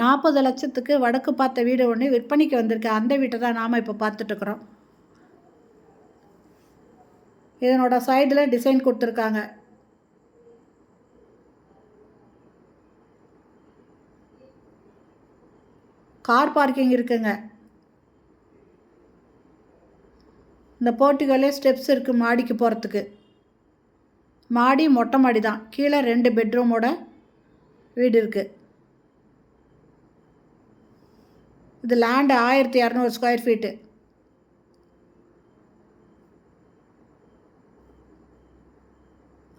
40 லட்சத்துக்கு வடக்கு பார்த்த வீடு ஒன்று விற்பனைக்கு வந்திருக்கு. அந்த வீட்டை தான் நாம் இப்போ பார்த்துட்ருக்குறோம். இதனோட சைடில் டிசைன் கொடுத்துருக்காங்க. கார் பார்க்கிங் இருக்குங்க. இந்த போர்ட்டிகோலே ஸ்டெப்ஸ் இருக்குது மாடிக்கு போகிறதுக்கு. மாடி மொட்டை மாடி தான். கீழே 2 பெட்ரூமோட வீடு இருக்குது. இது லேண்டு 1200 ஸ்கொயர் ஃபீட்டு.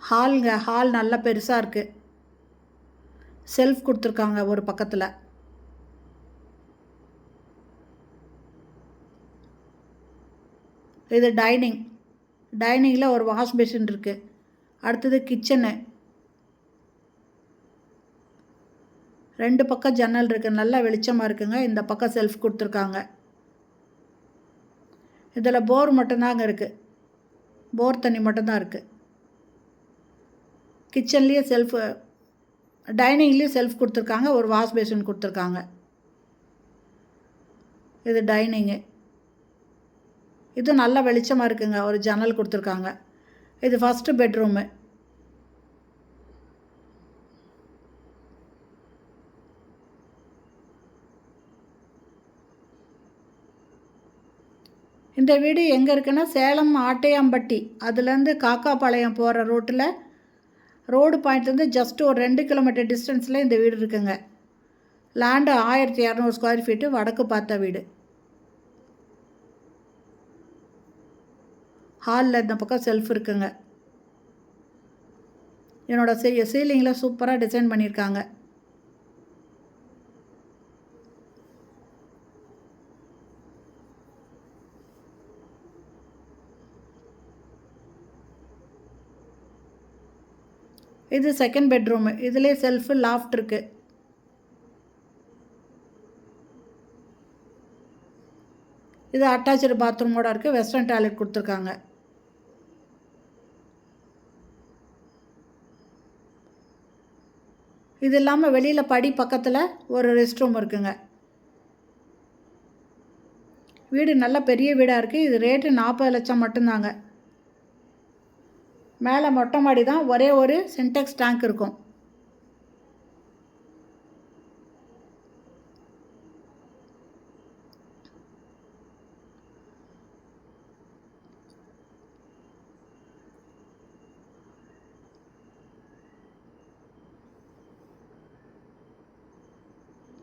ஹாலுங்க. ஹால் நல்லா பெருசாக இருக்குது. செல்ஃப் கொடுத்துருக்காங்க ஒரு பக்கத்தில். இது டைனிங். டைனிங்கில் ஒரு வாஷ் பேசின் இருக்குது. அடுத்தது கிச்சனு. 2 பக்கம் ஜன்னல் இருக்குது. நல்லா வெளிச்சமாக இருக்குங்க. இந்த பக்கம் செல்ஃப் கொடுத்துருக்காங்க. இதில் போர் மட்டும்தாங்க இருக்குது. போர் தண்ணி மட்டும்தான் இருக்குது. கிச்சன்லேயே செல்ஃபு, டைனிங்லேயும் செல்ஃப் கொடுத்துருக்காங்க. ஒரு வாஷ் பேசின் கொடுத்துருக்காங்க. இது டைனிங்கு. இது நல்ல வெளிச்சமாக இருக்குங்க. ஒரு ஜன்னல் கொடுத்துருக்காங்க. இது ஃபஸ்ட்டு பெட்ரூமு. இந்த வீடு எங்கே இருக்குன்னா சேலம் ஆட்டையாம்பட்டி, அதுலேருந்து காக்காபாளையம் போகிற ரோட்டில் ரோடு பாயிண்ட்லேருந்து ஜஸ்ட் ஒரு 2 கிலோமீட்டர் டிஸ்டன்ஸில் இந்த வீடு இருக்குங்க. Land 1200 square feet. வடக்கு பார்த்த வீடு. ஹாலில் இந்த பக்கம் செல்ஃப் இருக்குங்க. என்னோட சீலிங்கில் சூப்பராக டிசைன் பண்ணியிருக்காங்க. இது செகண்ட் பெட்ரூமு. இதிலே செல்ஃபு, லாஃப்ட் இருக்குது. இது அட்டாச்சு பாத்ரூமோட இருக்குது. வெஸ்டர்ன் டாய்லெட் கொடுத்துருக்காங்க. இது இல்லாமல் வெளியில் படி பக்கத்தில் ஒரு ரெஸ்ட் ரூம் இருக்குங்க. வீடு நல்ல பெரிய வீடாக இருக்குது. இது ரேட்டு 40 லட்சம் மட்டும்தாங்க. மேலே மொட்டை மாடி தான். ஒரே ஒரு சின்டெக்ஸ் டேங்க் இருக்கும்.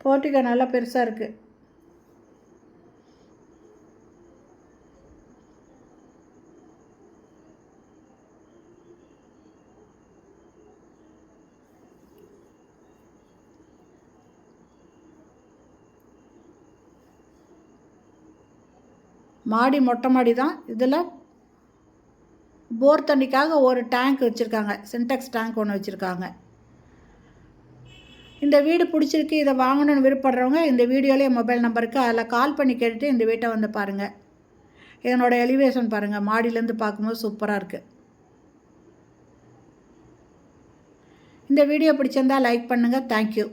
போர்ட்டிகோ நல்லா பெருசாக இருக்குது. மாடி மொட்டை மாடி தான். இதில் போர் தண்ணிக்காக ஒரு டேங்க் வச்சுருக்காங்க. சின்டெக்ஸ் டேங்க் ஒன்று வச்சுருக்காங்க. இந்த வீடு பிடிச்சிருக்கு, இதை வாங்கணுன்னு விருப்பப்படுறவங்க இந்த வீடியோலேயே மொபைல் நம்பருக்கு அதில் கால் பண்ணி கேட்டுட்டு இந்த வீட்டை வந்து பாருங்கள். இதனோட எலிவேஷன் பாருங்கள். மாடியிலேருந்து பார்க்கும்போது சூப்பராக இருக்குது. இந்த வீடியோ பிடிச்சிருந்தால் லைக் பண்ணுங்கள். தேங்க்யூ.